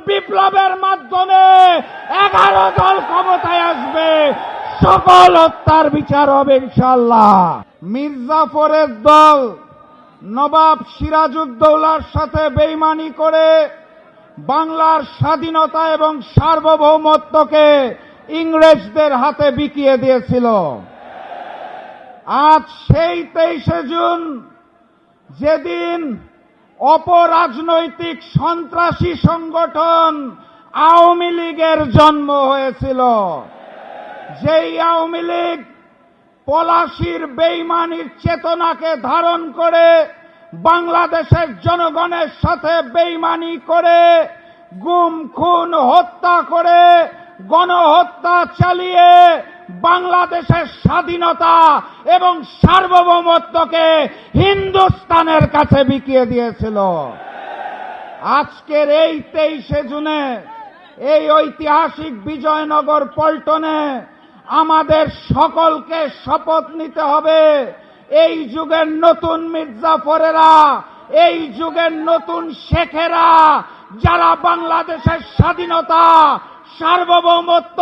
বিপ্লবের মাধ্যমে 11 দল ক্ষমতায় আসবে, সকল হত্যার বিচার হবে ইনশাআল্লাহ। মির্জাফরের দল নবাব সিরাজউদ্দৌলার সাথে বেইমানি করে বাংলার স্বাধীনতা এবং সার্বভৌমত্বকে ইংরেজদের হাতে বিকিয়ে দিয়েছিল। আজ সেই 23শে জুন, যেদিন অপরাজনৈতিক সন্ত্রাসী সংগঠন আওয়ামী লীগের জন্ম হয়েছিল, যেই আওয়ামী লীগ পলাশীর বেইমানির চেতনাকে ধারণ করে বাংলাদেশের জনগণের সাথে বেইমানি করে গুম খুন হত্যা করে গণহত্যা চালিয়ে বাংলাদেশের স্বাধীনতা এবং সার্বভৌমত্বকে হিন্দুস্তানের কাছে বিকিয়ে দিয়েছিল। আজকের এই 23শে জুনে এই ঐতিহাসিক বিজয়নগর পল্টনে আমাদের সকলকে শপথ নিতে হবে, এই যুগের নতুন মির্জাফরেরা, এই যুগের নতুন শেখেরা, যারা বাংলাদেশের স্বাধীনতা, সার্বভৌমত্ব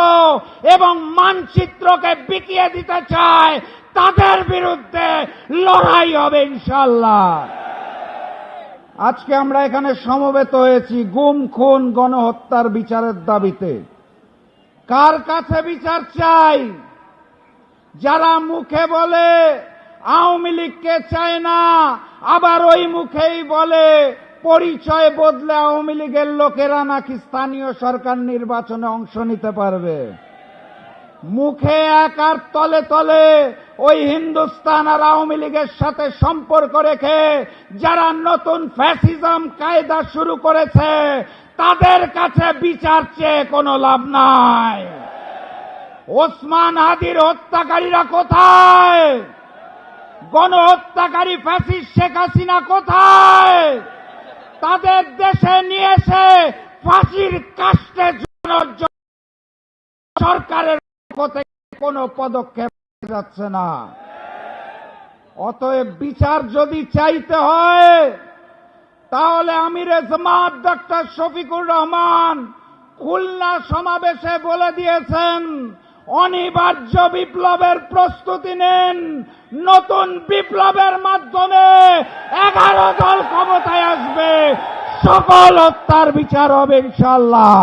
এবং মানচিত্রকে বিকিয়ে দিতে চায়, তাদের বিরুদ্ধে লড়াই হবে ইনশাআল্লাহ। আজকে আমরা এখানে সমবেত হয়েছি গুম খুন গণহত্যার বিচারের দাবিতে। কার কাছে বিচার চাই? যারা মুখে বলে আওয়ামী লীগকে চায় না, আবার ওই মুখেই বলে পরিচয় বদলে আওয়ামী লীগের লোকেরা নাকি স্থানীয় সরকার নির্বাচনে অংশ নিতে পারবে। মুখে এক আর তলে তলে ওই হিন্দুস্তান আর আওয়ামী লীগের সাথে সম্পর্ক রেখে যারা নতুন ফ্যাসিজম কায়দা শুরু করেছে, তাদের কাছে বিচার চেয়ে কোনো লাভ নাই। ওসমান হাদির হত্যাকারীরা কোথায়? গণহত্যাকারী ফ্যাসিস্ট শেখ হাসিনা কোথায়? তাদের দেশে নিয়ে এসে ফাঁসির কাস্টে ঝুলানোর জন্য সরকারের পক্ষ থেকে কোনো পদক্ষেপ যাচ্ছে না। অতএব বিচার যদি চাইতে হয়, তাহলে আমিরে জামাত ডক্টর শফিকুর রহমান খুলনা সমাবেশে বলে দিয়েছেন, অনিবার্য বিপ্লবের প্রস্তুতি নেন, নতুন বিপ্লবের মাধ্যমে 11 দল ক্ষমতায় আসবে, সকল হত্যার বিচার হবে ইনশাআল্লাহ।